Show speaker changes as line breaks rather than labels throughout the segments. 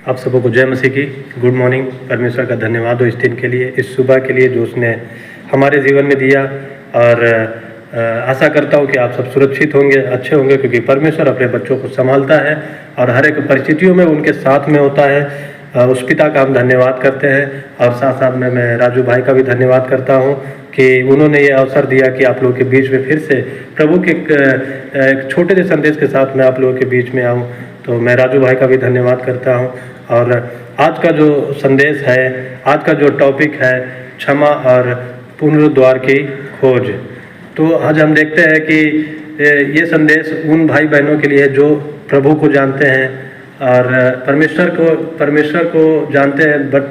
आप सबको जय मसीह की गुड मॉर्निंग। परमेश्वर का धन्यवाद हो इस दिन के लिए, इस सुबह के लिए जो उसने हमारे जीवन में दिया। और आशा करता हूँ कि आप सब सुरक्षित होंगे, अच्छे होंगे, क्योंकि परमेश्वर अपने बच्चों को संभालता है और हर एक परिस्थितियों में उनके साथ में होता है। उस पिता का हम धन्यवाद करते हैं। और साथ साथ में मैं राजू भाई का भी धन्यवाद करता हूँ कि उन्होंने ये अवसर दिया कि आप लोगों के बीच में फिर से प्रभु के एक छोटे से संदेश के साथ मैं आप लोगों के बीच में आऊँ। तो मैं राजू भाई का भी धन्यवाद करता हूँ। और आज का जो संदेश है, आज का जो टॉपिक है, क्षमा और पुनरुद्धार की खोज। तो आज हम देखते हैं कि ये संदेश उन भाई बहनों के लिए जो प्रभु को जानते हैं और परमेश्वर को जानते हैं, बट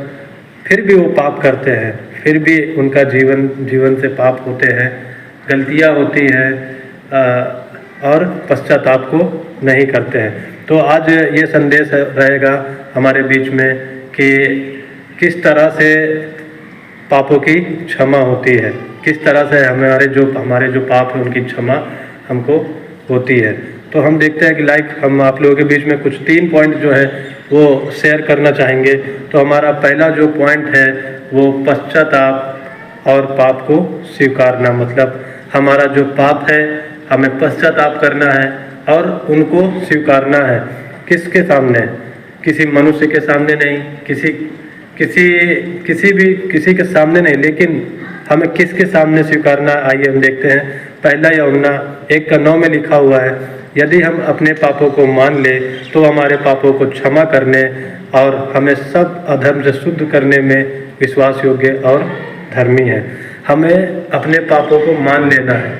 फिर भी वो पाप करते हैं, फिर भी उनका जीवन से पाप होते हैं, गलतियां होती हैं और पश्चाताप को नहीं करते हैं। तो आज ये संदेश रहेगा हमारे बीच में कि किस तरह से पापों की क्षमा होती है, किस तरह से हमारे जो पाप हैं उनकी क्षमा हमको होती है। तो हम देखते हैं कि हम आप लोगों के बीच में कुछ 3 पॉइंट जो है वो शेयर करना चाहेंगे। तो हमारा पहला जो पॉइंट है वो पश्चाताप और पाप को स्वीकारना। मतलब हमारा जो पाप है हमें पश्चाताप करना है और उनको स्वीकारना है। किसके सामने? किसी मनुष्य के सामने नहीं, किसी के सामने नहीं, लेकिन हमें किसके सामने स्वीकारना? आइए हम देखते हैं। पहला यूहन्ना 1:9 में लिखा हुआ है, यदि हम अपने पापों को मान ले तो हमारे पापों को क्षमा करने और हमें सब अधर्म से शुद्ध करने में विश्वास योग्य और धर्मी है। हमें अपने पापों को मान लेना है,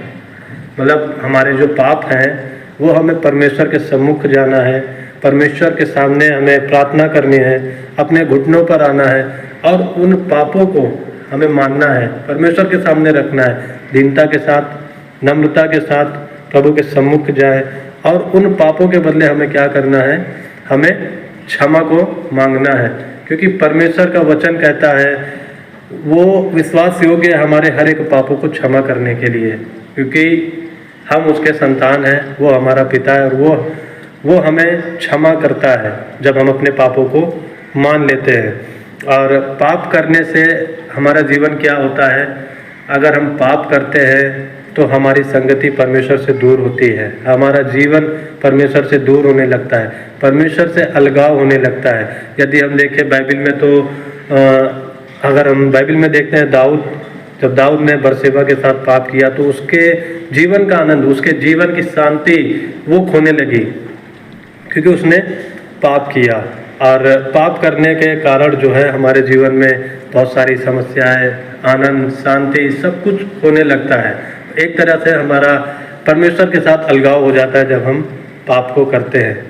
मतलब हमारे जो पाप हैं वो हमें परमेश्वर के सम्मुख जाना है, परमेश्वर के सामने हमें प्रार्थना करनी है, अपने घुटनों पर आना है और उन पापों को हमें मानना है, परमेश्वर के सामने रखना है, दीनता के साथ, नम्रता के साथ प्रभु के सम्मुख जाए। और उन पापों के बदले हमें क्या करना है? हमें क्षमा को मांगना है, क्योंकि परमेश्वर का वचन कहता है वो विश्वास योग्य है हमारे हर एक पापों को क्षमा करने के लिए, क्योंकि हम उसके संतान हैं, वो हमारा पिता है और वो हमें क्षमा करता है जब हम अपने पापों को मान लेते हैं। और पाप करने से हमारा जीवन क्या होता है? अगर हम पाप करते हैं तो हमारी संगति परमेश्वर से दूर होती है, हमारा जीवन परमेश्वर से दूर होने लगता है, परमेश्वर से अलगाव होने लगता है। यदि हम देखें बाइबल में तो अगर हम बाइबल में देखते हैं जब दाऊद ने बरसेबा के साथ पाप किया तो उसके जीवन का आनंद, उसके जीवन की शांति वो खोने लगी, क्योंकि उसने पाप किया। और पाप करने के कारण जो है हमारे जीवन में बहुत सारी समस्याएं, आनंद, शांति, सब कुछ खोने लगता है। एक तरह से हमारा परमेश्वर के साथ अलगाव हो जाता है जब हम पाप को करते हैं।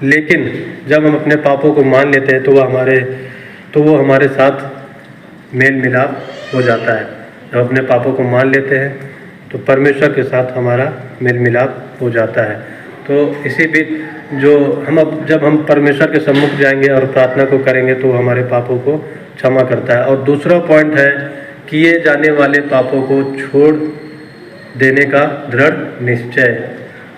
लेकिन जब हम अपने पापों को मान लेते हैं तो वो हमारे साथ मेल मिलाप हो जाता है। जब अपने पापों को मान लेते हैं तो परमेश्वर के साथ हमारा मेल मिलाप हो जाता है। तो इसी बीच जब हम परमेश्वर के सम्मुख जाएंगे और प्रार्थना को करेंगे तो हमारे पापों को क्षमा करता है। और दूसरा पॉइंट है किए जाने वाले पापों को छोड़ देने का दृढ़ निश्चय।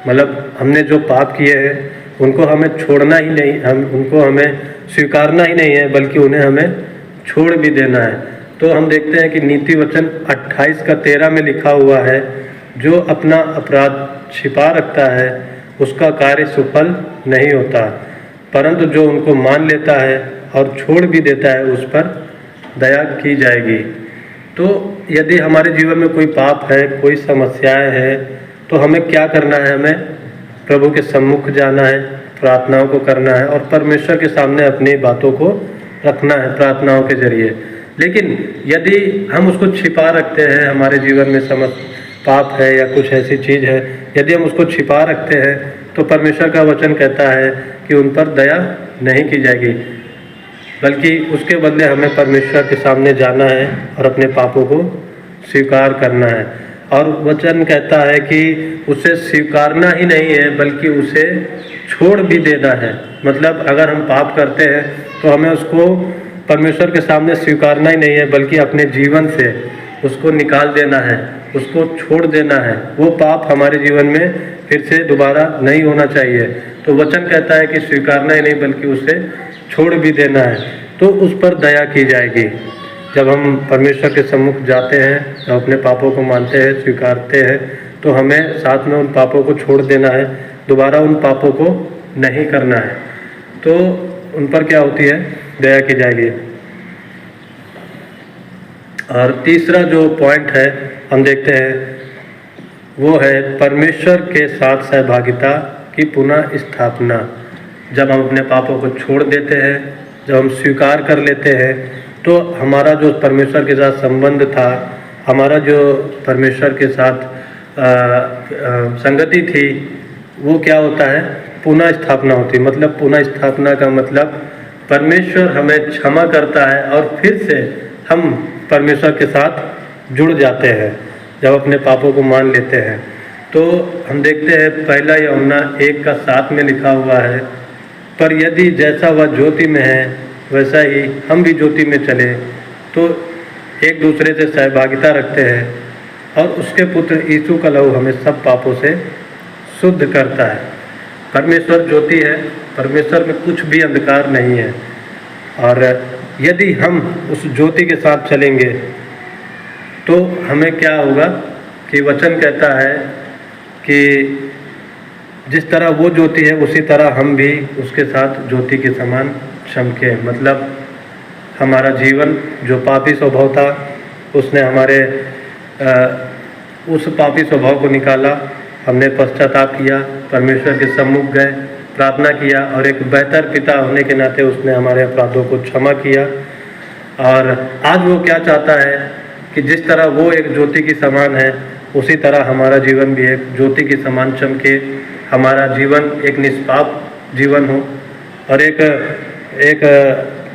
मतलब हमने जो पाप किए हैं उनको हमें छोड़ना ही नहीं, उनको हमें स्वीकारना ही नहीं है, बल्कि उन्हें हमें छोड़ भी देना है। तो हम देखते हैं कि नीति वचन 28:13 में लिखा हुआ है, जो अपना अपराध छिपा रखता है उसका कार्य सफल नहीं होता, परंतु जो उनको मान लेता है और छोड़ भी देता है उस पर दया की जाएगी। तो यदि हमारे जीवन में कोई पाप है, कोई समस्याएं हैं, तो हमें क्या करना है? हमें प्रभु के सम्मुख जाना है, प्रार्थनाओं को करना है और परमेश्वर के सामने अपनी बातों को रखना है प्रार्थनाओं के जरिए। लेकिन यदि हम उसको छिपा रखते हैं, हमारे जीवन में पाप है या कुछ ऐसी चीज़ है, यदि हम उसको छिपा रखते हैं तो परमेश्वर का वचन कहता है कि उन पर दया नहीं की जाएगी, बल्कि उसके बदले हमें परमेश्वर के सामने जाना है और अपने पापों को स्वीकार करना है। और वचन कहता है कि उसे स्वीकारना ही नहीं है, बल्कि उसे छोड़ भी देना है। मतलब अगर हम पाप करते हैं तो हमें उसको परमेश्वर के सामने स्वीकारना ही नहीं है, बल्कि अपने जीवन से उसको निकाल देना है, उसको छोड़ देना है। वो पाप हमारे जीवन में फिर से दोबारा नहीं होना चाहिए। तो वचन कहता है कि स्वीकारना ही नहीं, बल्कि उसे छोड़ भी देना है तो उस पर दया की जाएगी। जब हम परमेश्वर के सम्मुख जाते हैं, जब अपने पापों को मानते हैं, स्वीकारते हैं, तो हमें साथ में उन पापों को छोड़ देना है, दोबारा उन पापों को नहीं करना है। तो उन पर क्या होती है? दया की जाएगी। और तीसरा जो पॉइंट है हम देखते हैं वो है परमेश्वर के साथ सहभागिता की पुनः स्थापना। जब हम अपने पापों को छोड़ देते हैं, जब हम स्वीकार कर लेते हैं, तो हमारा जो परमेश्वर के साथ संबंध था, हमारा जो परमेश्वर के साथ संगति थी, वो क्या होता है? पुनः स्थापना होती है। मतलब पुनः स्थापना का मतलब परमेश्वर हमें क्षमा करता है और फिर से हम परमेश्वर के साथ जुड़ जाते हैं जब अपने पापों को मान लेते हैं। तो हम देखते हैं पहला यूहन्ना 1:7 में लिखा हुआ है, पर यदि जैसा वह ज्योति में है वैसा ही हम भी ज्योति में चले तो एक दूसरे से सहभागिता रखते हैं और उसके पुत्र यीशु का लहू हमें सब पापों से शुद्ध करता है। परमेश्वर ज्योति है, परमेश्वर में कुछ भी अंधकार नहीं है। और यदि हम उस ज्योति के साथ चलेंगे तो हमें क्या होगा कि वचन कहता है कि जिस तरह वो ज्योति है उसी तरह हम भी उसके साथ ज्योति के समान चमके। मतलब हमारा जीवन जो पापी स्वभाव था, उसने हमारे उस पापी स्वभाव को निकाला। हमने पश्चाताप किया, परमेश्वर के सम्मुख गए, प्रार्थना किया और एक बेहतर पिता होने के नाते उसने हमारे अपराधों को क्षमा किया। और आज वो क्या चाहता है कि जिस तरह वो एक ज्योति की समान है, उसी तरह हमारा जीवन भी एक ज्योति की समान चमके, हमारा जीवन एक निष्पाप जीवन हो और एक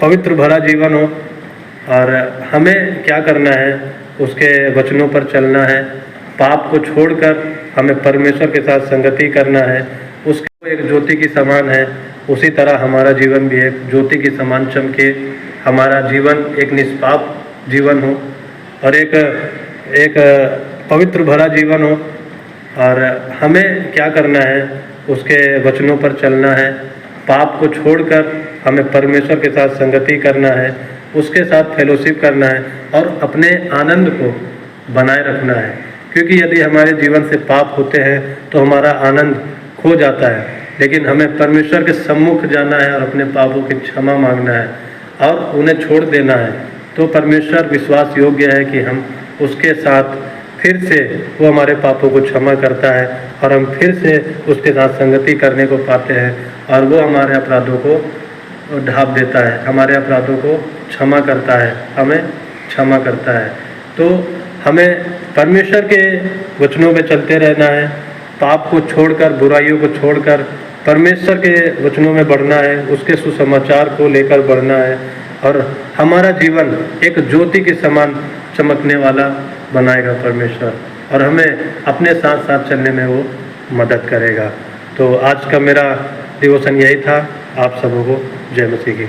पवित्र भरा जीवन हो। और हमें क्या करना है? उसके वचनों पर चलना है, पाप को छोड़कर हमें परमेश्वर के साथ संगति करना है। उसको एक ज्योति की समान है, उसी तरह हमारा जीवन भी एक ज्योति की समान चमके, हमारा जीवन एक निष्पाप जीवन हो और एक पवित्र भरा जीवन हो। और हमें क्या करना है? उसके वचनों पर चलना है, पाप को छोड़कर हमें परमेश्वर के साथ संगति करना है, उसके साथ फेलोशिप करना है और अपने आनंद को बनाए रखना है। क्योंकि यदि हमारे जीवन से पाप होते हैं तो हमारा आनंद खो जाता है। लेकिन हमें परमेश्वर के सम्मुख जाना है और अपने पापों की क्षमा मांगना है और उन्हें छोड़ देना है। तो परमेश्वर विश्वास योग्य है कि हम उसके साथ फिर से वो हमारे पापों को क्षमा करता है और हम फिर से उसके साथ संगति करने को पाते हैं और वो हमारे अपराधों को ढाँप देता है, हमारे अपराधों को क्षमा करता है, हमें क्षमा करता है। तो हमें परमेश्वर के वचनों में चलते रहना है, पाप को छोड़कर, बुराइयों को छोड़कर परमेश्वर के वचनों में बढ़ना है, उसके सुसमाचार को लेकर बढ़ना है और हमारा जीवन एक ज्योति के समान चमकने वाला बनाएगा परमेश्वर और हमें अपने साथ साथ चलने में वो मदद करेगा। तो आज का मेरा डिवोशन यही था। आप सबों को जय मसीह की।